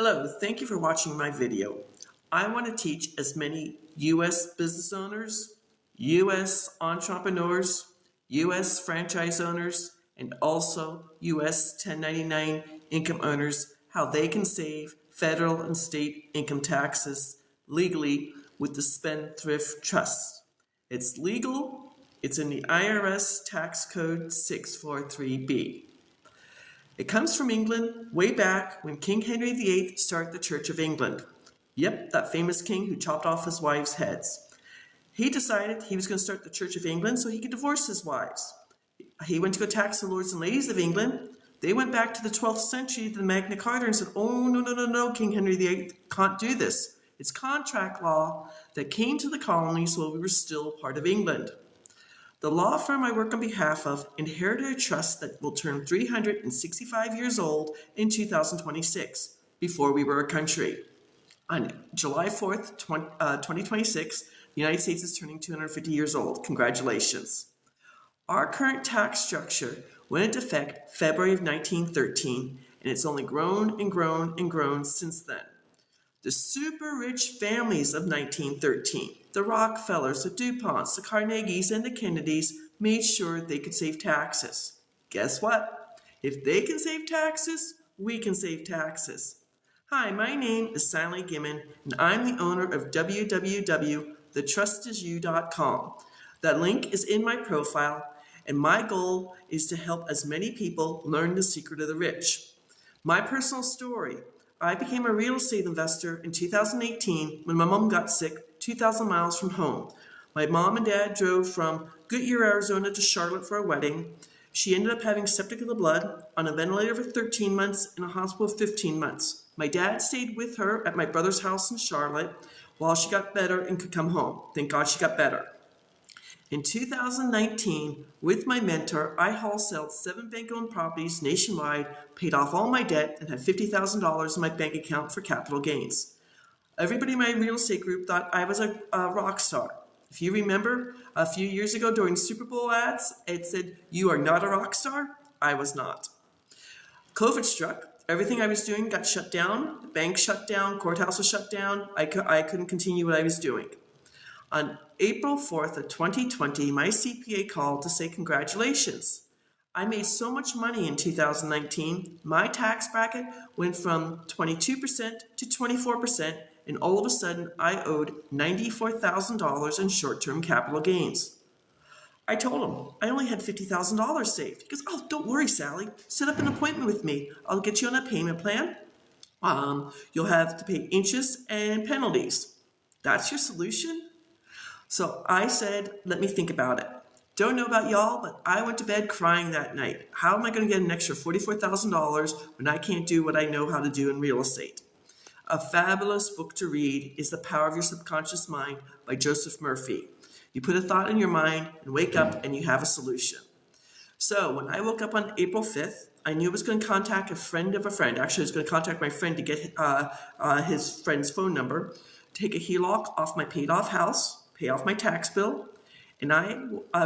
Hello, thank you for watching my video. I want to teach as many U.S. business owners, U.S. entrepreneurs, U.S. franchise owners, and also U.S. 1099 income earners how they can save federal and state income taxes legally with the Spendthrift Trust. It's legal. It's in the IRS tax code 643B. It comes from England way back when King Henry VIII started the Church of England. Yep, that famous king who chopped off his wives' heads. He decided he was going to start the Church of England so he could divorce his wives. He went to go tax the lords and ladies of England. They went back to the 12th century to the Magna Carta and said, oh, no, King Henry VIII can't do this. It's contract law that came to the colonies while we were still part of England. The law firm I work on behalf of inherited a trust that will turn 365 years old in 2026, before we were a country. On July 4th, 2026, the United States is turning 250 years old. Congratulations. Our current tax structure went into effect February of 1913, and it's only grown and grown and grown since then. The super rich families of 1913, the Rockefellers, the DuPonts, the Carnegies, and the Kennedys made sure they could save taxes. Guess what? If they can save taxes, we can save taxes. Hi, my name is Sally Gimmon, and I'm the owner of www.thetrustisyou.com. That link is in my profile, and my goal is to help as many people learn the secret of the rich. My personal story. I became a real estate investor in 2018 when my mom got sick 2,000 miles from home. My mom and dad drove from Goodyear, Arizona to Charlotte for a wedding. She ended up having septic of the blood, on a ventilator for 13 months, in a hospital for 15 months. My dad stayed with her at my brother's house in Charlotte while she got better and could come home. Thank God she got better. In 2019, with my mentor, I wholesaled 7 bank-owned properties nationwide, paid off all my debt, and had $50,000 in my bank account for capital gains. Everybody in my real estate group thought I was a rock star. If you remember, a few years ago during Super Bowl ads, it said, "You are not a rock star." I was not. COVID struck. Everything I was doing got shut down. The bank shut down. Courthouse was shut down. I couldn't continue what I was doing. On April 4th of 2020, my CPA called to say congratulations. I made so much money in 2019, my tax bracket went from 22% to 24%, and all of a sudden I owed $94,000 in short-term capital gains. I told him I only had $50,000 saved. He goes, "Oh, don't worry, Sally. Set up an appointment with me. I'll get you on a payment plan. You'll have to pay interest and penalties." That's your solution? So I said, let me think about it. Don't know about y'all, but I went to bed crying that night. How am I going to get an extra $44,000 when I can't do what I know how to do in real estate? A fabulous book to read is The Power of Your Subconscious Mind by Joseph Murphy. You put a thought in your mind and wake up and you have a solution. So when I woke up on April 5th, I knew I was going to contact a friend of a friend. Actually, I was going to contact my friend to get his friend's phone number, take a HELOC off my paid off house, pay off my tax bill, and I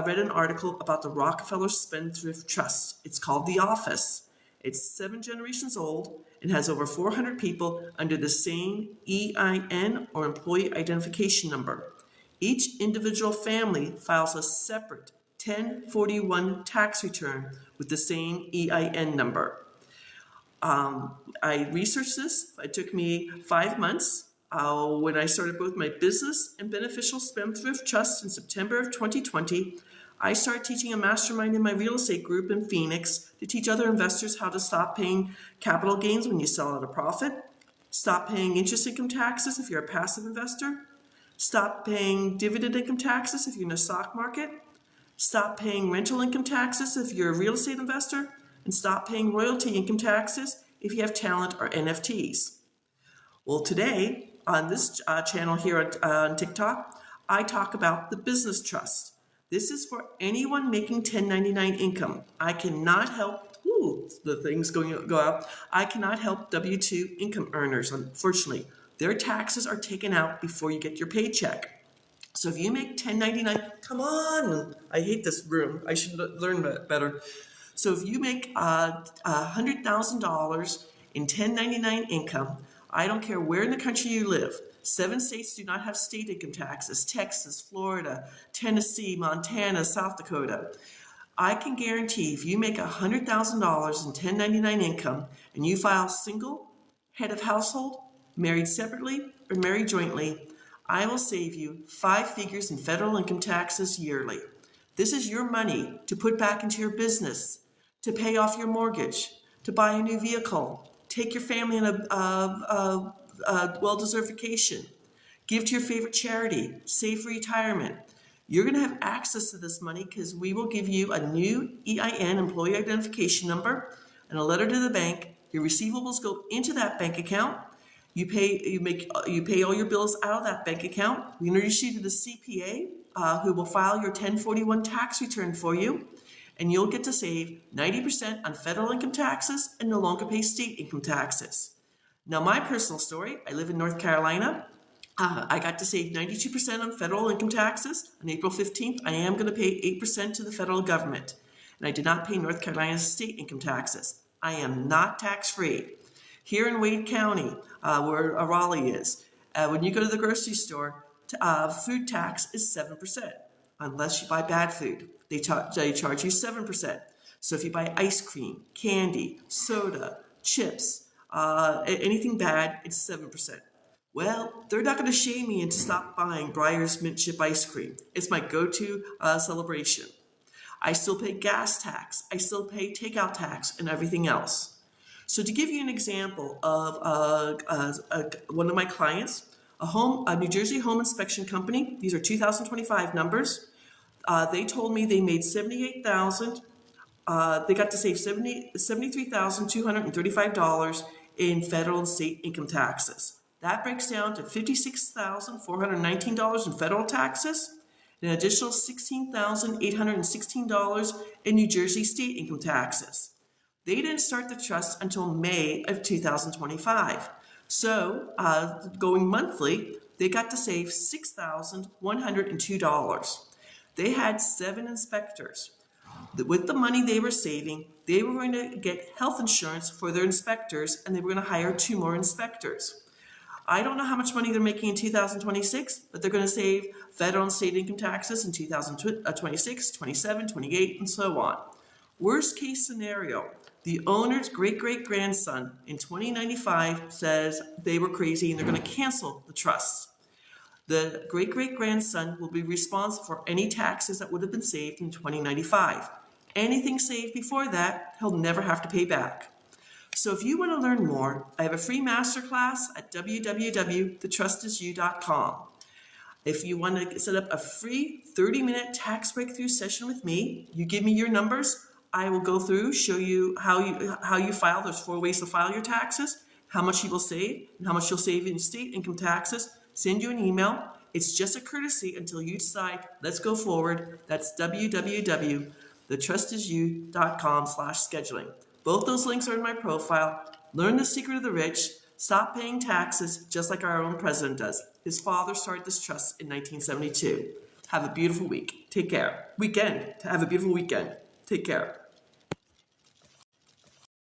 read an article about the Rockefellers Spendthrift Trust. It's called The Office. It's 7 generations old and has over 400 people under the same EIN or employee identification number. Each individual family files a separate 1041 tax return with the same EIN number. I researched this. It took me 5 months. When I started both my business and beneficial Spendthrift Trust in September of 2020, I started teaching a mastermind in my real estate group in Phoenix to teach other investors how to stop paying capital gains when you sell at a profit, stop paying interest income taxes if you're a passive investor, stop paying dividend income taxes if you're in the stock market, stop paying rental income taxes if you're a real estate investor, and stop paying royalty income taxes if you have talent or NFTs. Well, today, on this channel here on TikTok, I talk about the business trust. This is for anyone making 1099 income. I cannot help, the things go out. I cannot help W-2 income earners, unfortunately. Their taxes are taken out before you get your paycheck. So if you make 1099, come on, I hate this room. I should learn better. So if you make $100,000 in 1099 income, I don't care where in the country you live. 7 states do not have state income taxes: Texas, Florida, Tennessee, Montana, South Dakota. I can guarantee if you make $100,000 in 1099 income and you file single, head of household, married separately, or married jointly, I will save you 5 figures in federal income taxes yearly. This is your money to put back into your business, to pay off your mortgage, to buy a new vehicle, take your family on a well-deserved vacation, give to your favorite charity, save for retirement. You're going to have access to this money because we will give you a new EIN, employee identification number, and a letter to the bank. Your receivables go into that bank account. You pay all your bills out of that bank account. We introduce you to the CPA, who will file your 1041 tax return for you, and you'll get to save 90% on federal income taxes and no longer pay state income taxes. Now, my personal story: I live in North Carolina. I got to save 92% on federal income taxes. On April 15th, I am going to pay 8% to the federal government. And I did not pay North Carolina's state income taxes. I am not tax-free. Here in Wade County, where Raleigh is, when you go to the grocery store, food tax is 7%, unless you buy bad food. They charge you 7%. So if you buy ice cream, candy, soda, chips, anything bad, it's 7%. Well, they're not going to shame me into stop buying Breyer's mint chip ice cream. It's my go-to celebration. I still pay gas tax. I still pay takeout tax and everything else. So to give you an example of one of my clients, a New Jersey home inspection company, these are 2025 numbers. They told me they made $78,000. They got to save $73,235 in federal and state income taxes. That breaks down to $56,419 in federal taxes, and an additional $16,816 in New Jersey state income taxes. They didn't start the trust until May of 2025. So going monthly, they got to save $6,102. They had 7 inspectors. With the money they were saving, they were going to get health insurance for their inspectors, and they were going to hire 2 more inspectors. I don't know how much money they're making in 2026, but they're going to save federal and state income taxes in 2026, 27, 28, and so on. Worst case scenario, the owner's great-great-grandson in 2095 says they were crazy and they're going to cancel the trust. The great-great-grandson will be responsible for any taxes that would have been saved in 2095. Anything saved before that, he'll never have to pay back. So if you want to learn more, I have a free masterclass at www.thetrustisyou.com. If you want to set up a free 30-minute tax breakthrough session with me, you give me your numbers. I will go through, show you how you file. There's 4 ways to file your taxes, how much you will save, and how much you'll save in state income taxes. Send you an email. It's just a courtesy until you decide, let's go forward. That's www.thetrustisyou.com/scheduling. Both those links are in my profile. Learn the secret of the rich. Stop paying taxes just like our own president does. His father started this trust in 1972. Have a beautiful week. Take care. Have a beautiful weekend. Take care.